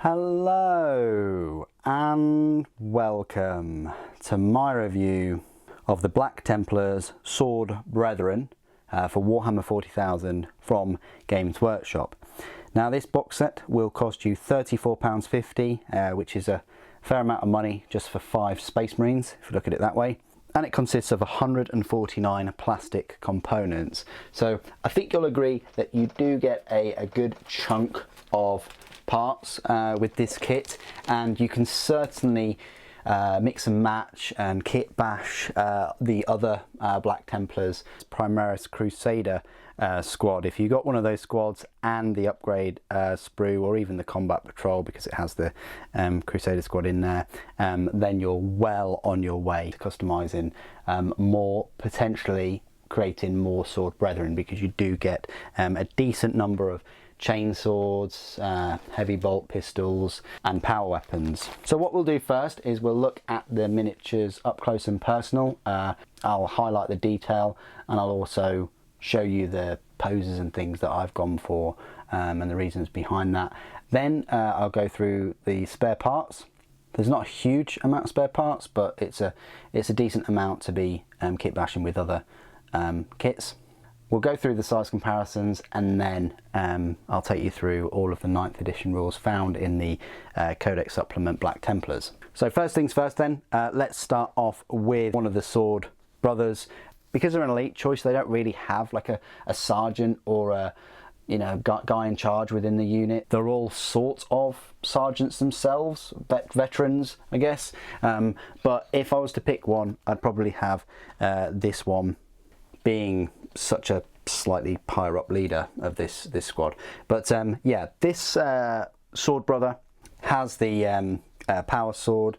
Hello and welcome to my review of the Black Templars Sword Brethren for Warhammer 40,000 from Games Workshop. Now this box set will cost you £34.50, which is a fair amount of money just for 5 Space Marines, if you look at it that way. And it consists of 149 plastic components. So I think you'll agree that you do get a good chunk of parts with this kit, and you can certainly mix and match and kit bash the other Black Templars Primaris Crusader squad. If you got one of those squads and the upgrade sprue, or even the combat patrol because it has the Crusader squad in there, then you're well on your way to customizing more, potentially creating more Sword Brethren, because you do get a decent number of chain swords, heavy bolt pistols and power weapons. So what we'll do first is we'll look at the miniatures up close and personal. I'll highlight the detail, and I'll also show you the poses and things that I've gone for and the reasons behind that. Then I'll go through the spare parts. There's not a huge amount of spare parts, but it's a decent amount to be kit bashing with other kits. We'll go through the size comparisons, and then I'll take you through all of the 9th edition rules found in the Codex Supplement Black Templars. So first things first then, let's start off with one of the Sword Brothers. Because they're an elite choice, they don't really have like a sergeant or a guy in charge within the unit. They're all sorts of sergeants themselves, veterans I guess, but if I was to pick one, I'd probably have this one, being such a slightly higher up leader of this squad. But yeah, this Sword Brother has the power sword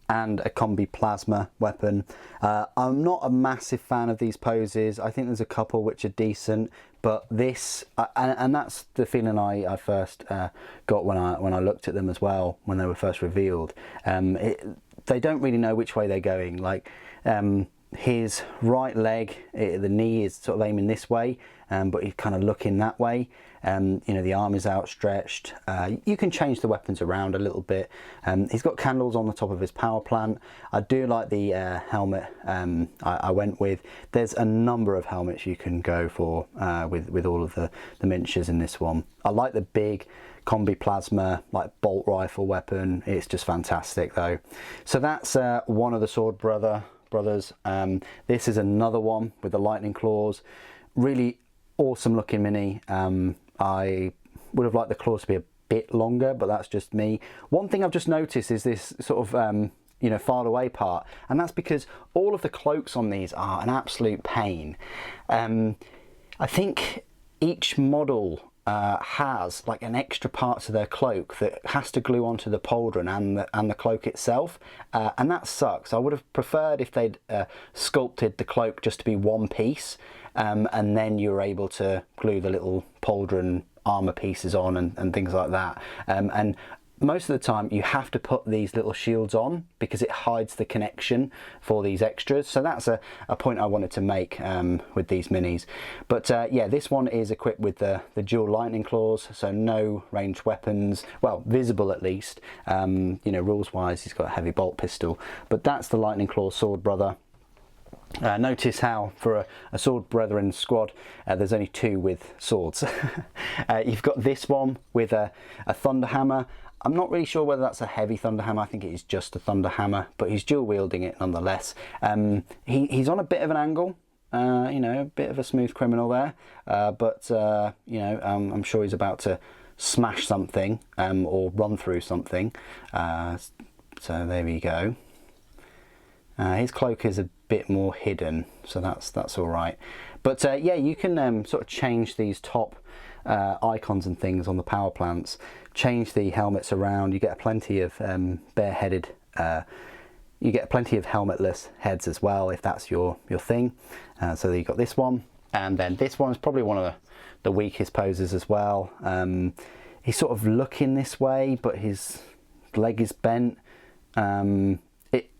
and a combi plasma weapon. I'm not a massive fan of these poses. I think there's a couple which are decent, but this and that's the feeling I first got when I looked at them as well, when they were first revealed. They don't really know which way they're going. Like his right leg, the knee is sort of aiming this way, but he's kind of looking that way. The arm is outstretched. You can change the weapons around a little bit. He's got candles on the top of his power plant. I do like the helmet I went with. There's a number of helmets you can go for with all of the miniatures in this one. I like the big combi plasma, like bolt rifle weapon. It's just fantastic though. So that's one of the Sword Brothers. This is another one with the lightning claws. Really awesome looking mini. I would have liked the claws to be a bit longer, but that's just me. One thing I've just noticed is this sort of filed away part, and that's because all of the cloaks on these are an absolute pain. I think each model has like an extra part to their cloak that has to glue onto the pauldron and the cloak itself, and that sucks. I would have preferred if they'd sculpted the cloak just to be one piece, and then you're able to glue the little pauldron armor pieces on and things like that. And most of the time you have to put these little shields on because it hides the connection for these extras. So that's a point I wanted to make with these minis. But yeah, this one is equipped with the dual lightning claws, so no ranged weapons, well, visible at least. Rules wise he's got a heavy bolt pistol, but that's the lightning claw Sword Brother. Notice how for a Sword Brethren squad there's only 2 with swords. You've got this one with a thunder hammer. I'm not really sure whether that's a heavy thunder hammer. I think it is just a thunder hammer, but he's dual wielding it nonetheless. He's on a bit of an angle, a bit of a smooth criminal there, but I'm sure he's about to smash something or run through something. So there we go. His cloak is a bit more hidden, so that's all right. But yeah, you can sort of change these top icons and things on the power plants, change the helmets around. You get plenty of bare-headed, you get plenty of helmetless heads as well, if that's your thing. So you've got this one, and then this one is probably one of the weakest poses as well. He's sort of looking this way, but his leg is bent.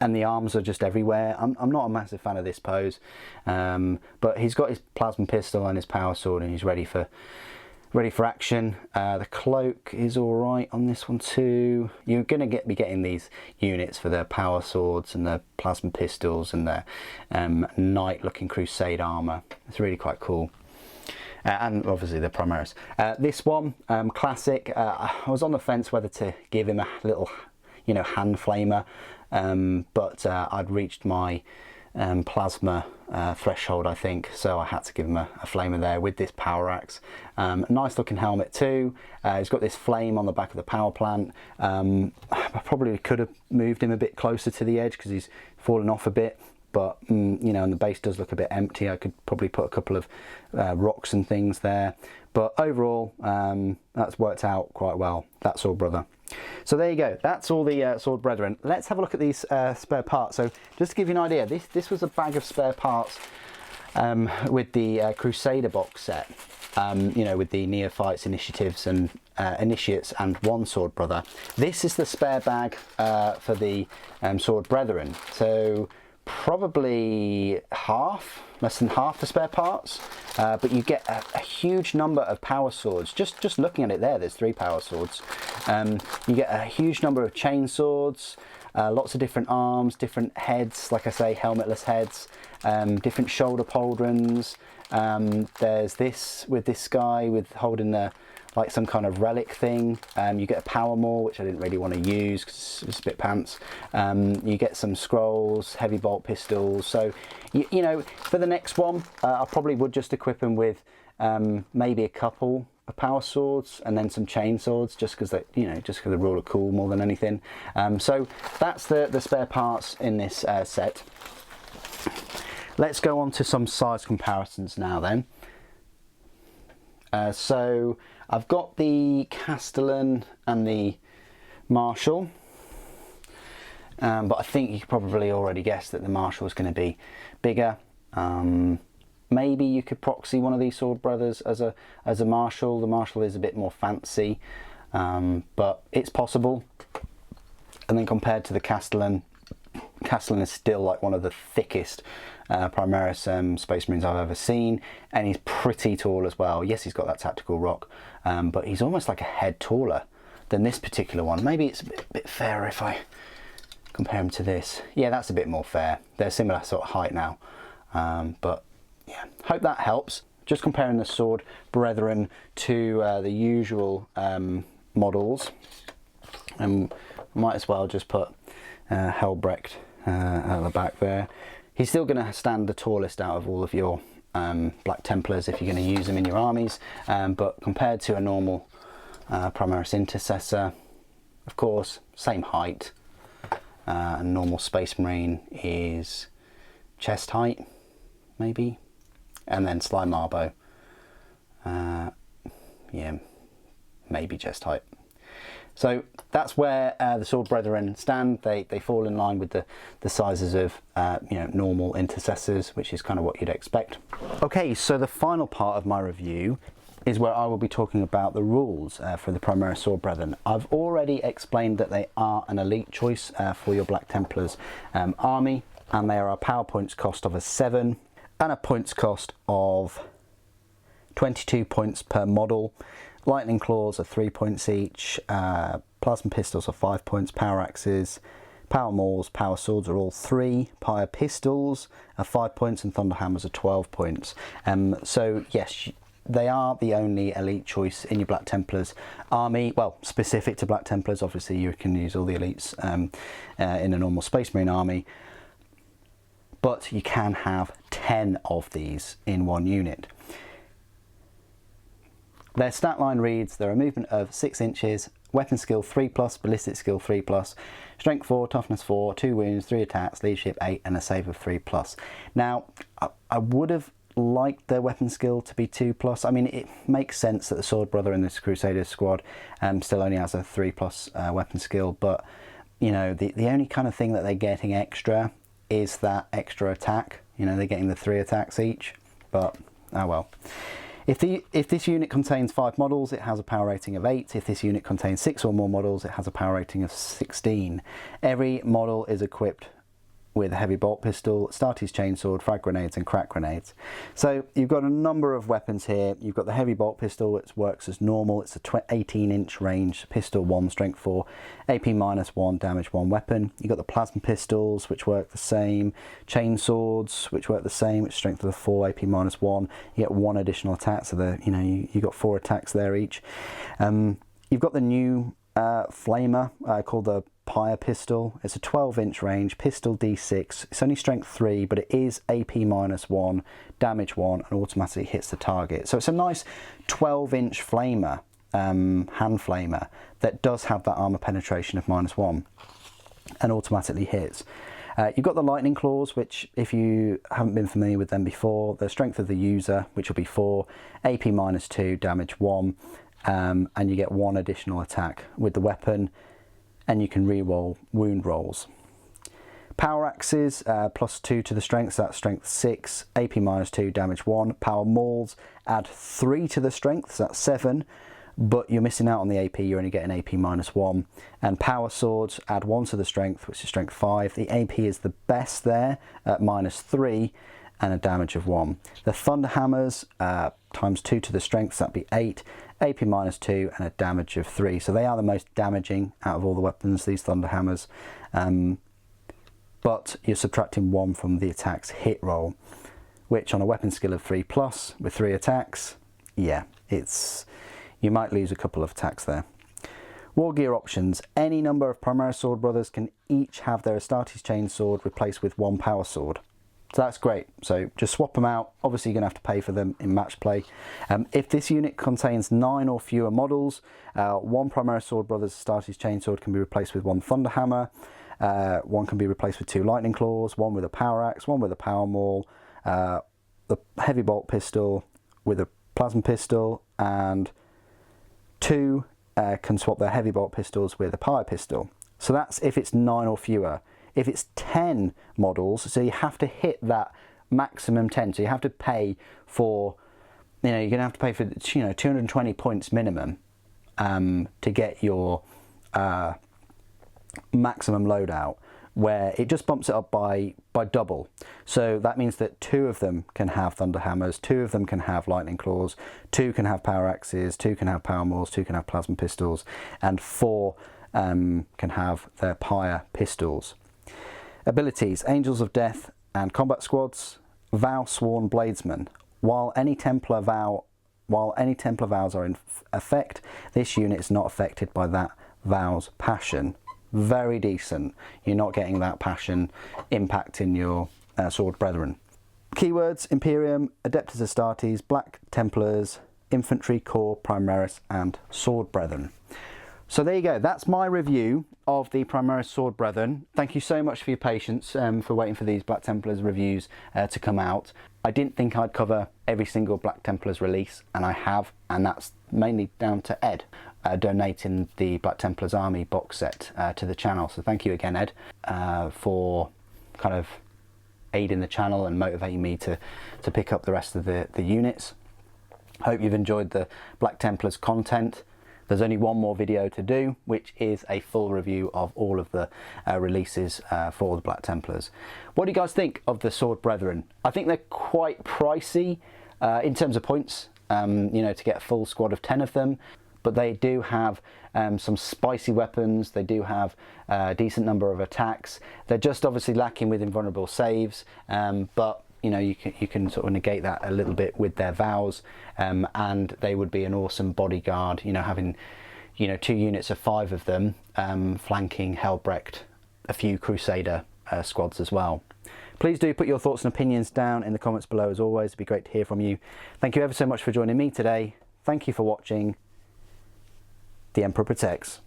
And the arms are just everywhere. I'm not a massive fan of this pose, but he's got his plasma pistol and his power sword, and he's ready for ready for action. The cloak is alright on this one too. You're going to be getting these units for their power swords and their plasma pistols and their knight looking crusade armour. It's really quite cool. And obviously the Primaris. This one, classic. I was on the fence whether to give him a little, you know, hand flamer, but I'd reached my plasma threshold, I think, so I had to give him a flamer there with this power axe. Nice looking helmet too. He's got this flame on the back of the power plant. I probably could have moved him a bit closer to the edge because he's fallen off a bit, but you know, and the base does look a bit empty. I could probably put a couple of rocks and things there, but overall that's worked out quite well, that Sword Brother. So there you go, that's all the Sword Brethren. Let's have a look at these spare parts. So just to give you an idea, this was a bag of spare parts with the Crusader box set, you know, with the Neophytes, Initiatives and Initiates and one Sword Brother. This is the spare bag for the Sword Brethren. So probably less than half the spare parts, but you get a huge number of power swords. Just looking at it there's 3 power swords. You get a huge number of chain swords, lots of different arms, different heads, like I say, helmetless heads, different shoulder pauldrons. There's this with this guy with holding the like some kind of relic thing. You get a power maul, which I didn't really want to use because it's a bit pants. You get some scrolls, heavy bolt pistols. So you know, for the next one, I probably would just equip him with maybe a couple of power swords and then some chain swords, just because they, you know, just because the rule of cool more than anything. So that's the spare parts in this set. Let's go on to some size comparisons now then. So I've got the Castellan and the Marshal, but I think you could probably already guess that the Marshal is going to be bigger. Maybe you could proxy one of these Sword Brothers as a Marshal. The Marshal is a bit more fancy, but it's possible. And then compared to the Castellan, Castellan is still like one of the thickest Primaris Space Marines I've ever seen, and he's pretty tall as well. Yes, he's got that tactical rock, but he's almost like a head taller than this particular one. Maybe it's a bit fairer if I compare him to this. Yeah, that's a bit more fair. They're similar sort of height now, but yeah, hope that helps. Just comparing the Sword Brethren to the usual models, and might as well just put Helbrecht at the back there. He's still going to stand the tallest out of all of your Black Templars if you're going to use them in your armies, but compared to a normal Primaris Intercessor, of course, same height. A normal Space Marine is chest height, maybe, and then Sly Marbo, yeah, maybe chest height. So that's where the Sword Brethren stand. They fall in line with the sizes of you know, normal intercessors, which is kind of what you'd expect. Okay, so the final part of my review is where I will be talking about the rules for the Primaris Sword Brethren. I've already explained that they are an elite choice for your Black Templars army, and they are a power points cost of a 7 and a points cost of 22 points per model. Lightning claws are 3 points each, plasma pistols are 5 points, power axes, power mauls, power swords are all 3, power pistols are 5 points, and thunder hammers are 12 points. So yes, they are the only elite choice in your Black Templars army. Well, specific to Black Templars, obviously you can use all the elites in a normal Space Marine army, but you can have 10 of these in one unit. Their stat line reads: they're a movement of 6 inches, weapon skill 3+, ballistic skill 3+, strength 4, toughness 4, 2 wounds, 3 attacks, leadership 8, and a save of 3+. Now, I would have liked their weapon skill to be 2+. I mean, it makes sense that the Sword Brother in this Crusader squad still only has a 3+ weapon skill, but you know, the only kind of thing that they're getting extra is that extra attack. You know, they're getting the 3 attacks each, but oh well. If this unit contains 5 models, it has a power rating of 8. If this unit contains 6 or more models, it has a power rating of 16. Every model is equipped with a heavy bolt pistol, Astartes chainsword, frag grenades and crack grenades. So you've got a number of weapons here. You've got the heavy bolt pistol, which works as normal. It's a 18-inch range pistol, 1, strength 4, AP -1, damage 1 weapon. You've got the plasma pistols, which work the same. Chainswords, which work the same, which strength of the 4, AP -1. You get 1 additional attack, so you got 4 attacks there each. You've got the new flamer called the Pyre pistol. It's a 12-inch range pistol, D6. It's only strength 3, but it is AP -1, damage 1, and automatically hits the target. So it's a nice 12-inch flamer, hand flamer, that does have that armor penetration of -1 and automatically hits. You've got the lightning claws, which, if you haven't been familiar with them before, the strength of the user, which will be 4, AP -2, damage 1, and you get 1 additional attack with the weapon, and you can re-roll wound rolls. Power axes, +2 to the strength, so that's strength 6, AP -2, damage 1. Power mauls, add 3 to the strength, so that's 7, but you're missing out on the AP, you're only getting AP -1. And power swords, add 1 to the strength, which is strength 5. The AP is the best there, at -3, and a damage of 1. The thunder hammers, ×2 to the strength, so that'd be 8, AP -2, and a damage of 3. So they are the most damaging out of all the weapons, these thunder hammers. But you're subtracting 1 from the attack's hit roll, which on a weapon skill of 3+ with 3 attacks, yeah, you might lose a couple of attacks there. War gear options. Any number of Primaris Sword Brothers can each have their Astartes chainsword replaced with 1 power sword. So that's great. So just swap them out. Obviously you're going to have to pay for them in match play. If this unit contains 9 or fewer models, 1 Primaris Sword Brothers Astartes chainsword can be replaced with 1 thunder hammer. 1 can be replaced with 2 lightning claws, 1 with a power axe, 1 with a power maul, the heavy bolt pistol with a plasma pistol, and 2 can swap their heavy bolt pistols with a pyre pistol. So that's if it's 9 or fewer. If it's 10 models, so you have to hit that maximum 10, so you have to pay for, you're going to have to pay for 220 points minimum to get your maximum loadout, where it just bumps it up by double. So that means that 2 of them can have thunder hammers, 2 of them can have lightning claws, 2 can have power axes, 2 can have power mauls, 2 can have plasma pistols, and 4 can have their pyre pistols. Abilities: Angels of Death and Combat Squads, Vow Sworn Bladesman. While any Templar vows are in effect, this unit is not affected by that vow's passion. Very decent. You're not getting that passion impacting your Sword Brethren. Keywords: Imperium, Adeptus Astartes, Black Templars, Infantry Corps Primaris, and Sword Brethren. So there you go, that's my review of the Primaris Sword Brethren. Thank you so much for your patience for waiting for these Black Templars reviews to come out. I didn't think I'd cover every single Black Templars release, and I have, and that's mainly down to Ed donating the Black Templars Army box set to the channel. So thank you again, Ed, for kind of aiding the channel and motivating me to pick up the rest of the units. Hope you've enjoyed the Black Templars content. There's only one more video to do, which is a full review of all of the releases for the Black Templars. What do you guys think of the Sword Brethren? I think they're quite pricey in terms of points, to get a full squad of 10 of them, but they do have some spicy weapons. They do have a decent number of attacks. They're just obviously lacking with invulnerable saves, but you can sort of negate that a little bit with their vows, and they would be an awesome bodyguard, having 2 units of 5 of them flanking Helbrecht, a few Crusader squads as well. Please do put your thoughts and opinions down in the comments below. As always, it'd be great to hear from you. Thank you ever so much for joining me today. Thank you for watching. The Emperor protects.